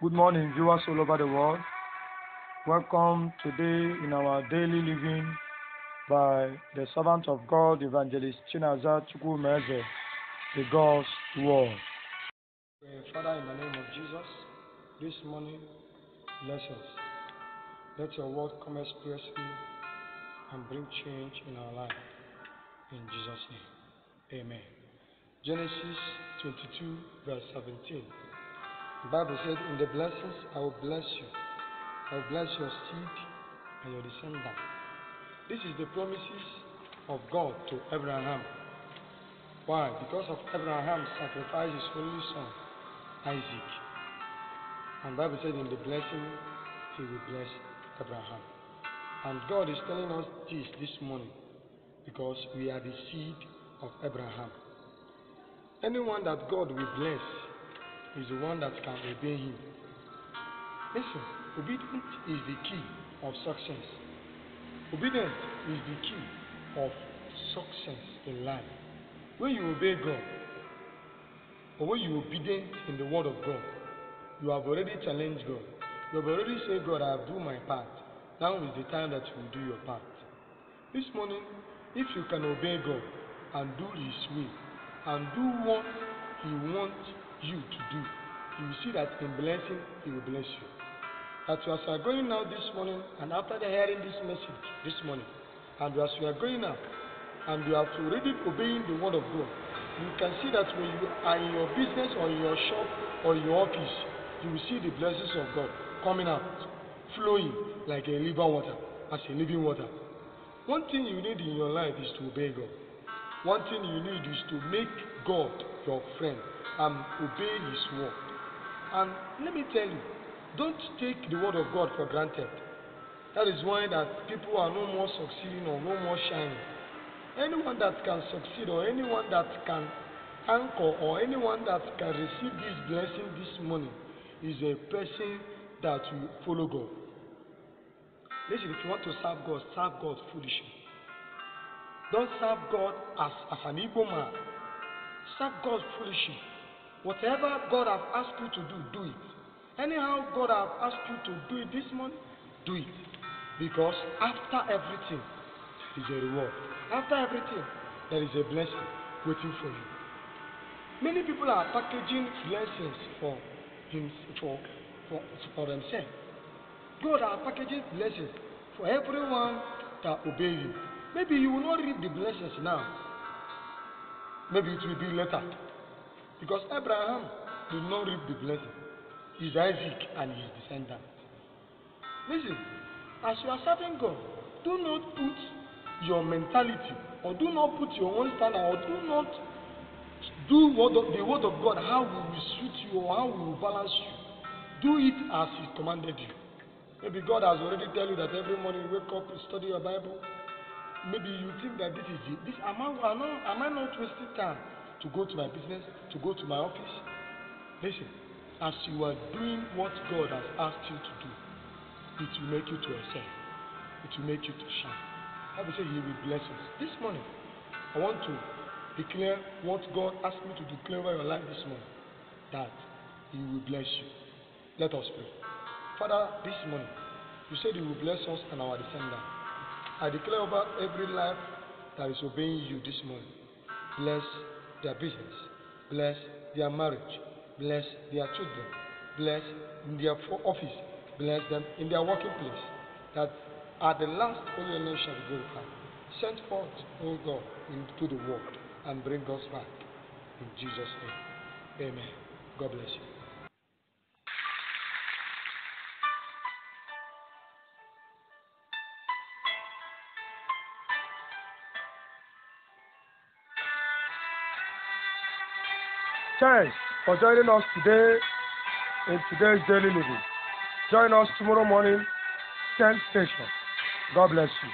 Good morning, viewers all over the world. Welcome today in our daily living by the servant of God, Evangelist Chinaza Chukwumeze, the God's Word. Father, in the name of Jesus, this morning, bless us. Let your word come expressly and bring change in our life. In Jesus' name, amen. Genesis 22, verse 17. The Bible said, in the blessings I will bless you. I will bless your seed and your descendant. This is the promises of God to Abraham. Why? Because of Abraham sacrificed his only son, Isaac. And the Bible said in the blessing, he will bless Abraham. And God is telling us this morning because we are the seed of Abraham. Anyone that God will bless is the one that can obey him. Listen, obedience is the key of success. Obedience is the key of success in life. When you obey God, or when you are obedient in the word of God, you have already challenged God. You have already said, God, I have done my part. Now is the time that you will do your part. This morning, if you can obey God and do his will, and do what he wants you to do, you will see that in blessing, he will bless you. As you are going out this morning, and after hearing this message this morning, and as you are going out, and you are already obeying the word of God, you can see that when you are in your business or in your shop or in your office, you will see the blessings of God coming out, flowing like a living water, as a living water. One thing you need in your life is to obey God. One thing you need is to make God your friend and obey his word. And let me tell you, don't take the word of God for granted. That is why that people are no more succeeding or no more shining. Anyone that can succeed or anyone that can anchor or anyone that can receive this blessing this morning is a person that will follow God. Listen, if you want to serve God foolishly. Don't serve God as an Igbo man. Serve God foolishly. Whatever God has asked you to do, do it. Anyhow God has asked you to do it this morning, do it. Because after everything, there is a reward. After everything, there is a blessing waiting for you. Many people are packaging blessings for themselves. God are packaging blessings for everyone that obey him. Maybe you will not reap the blessings now. Maybe it will be later. Because Abraham did not reap the blessing. It's Isaac and his descendants. Listen, as you are serving God, do not put your mentality or do not put your own standard or do not do the word of God, how we will suit you or how we will balance you. Do it as he commanded you. Maybe God has already tell you that every morning you wake up, you study your Bible. Maybe you think that am I not wasting time to go to my business, to go to my office? Listen, as you are doing what God has asked you to do, it will make you to excel. It will make you to shine. I will say he will bless us. This morning, I want to declare what God asked me to declare over your life this morning, that he will bless you. Let us pray. Father, this morning, you said you will bless us and our descendants. I declare over every life that is obeying you this morning. Bless their business. Bless their marriage. Bless their children. Bless in their office. Bless them in their working place. That at the last, Holy name shall be glorified. Send forth, O God, into the world and bring us back. In Jesus' name. Amen. God bless you. Thanks for joining us today in today's daily living. Join us tomorrow morning, same station. God bless you.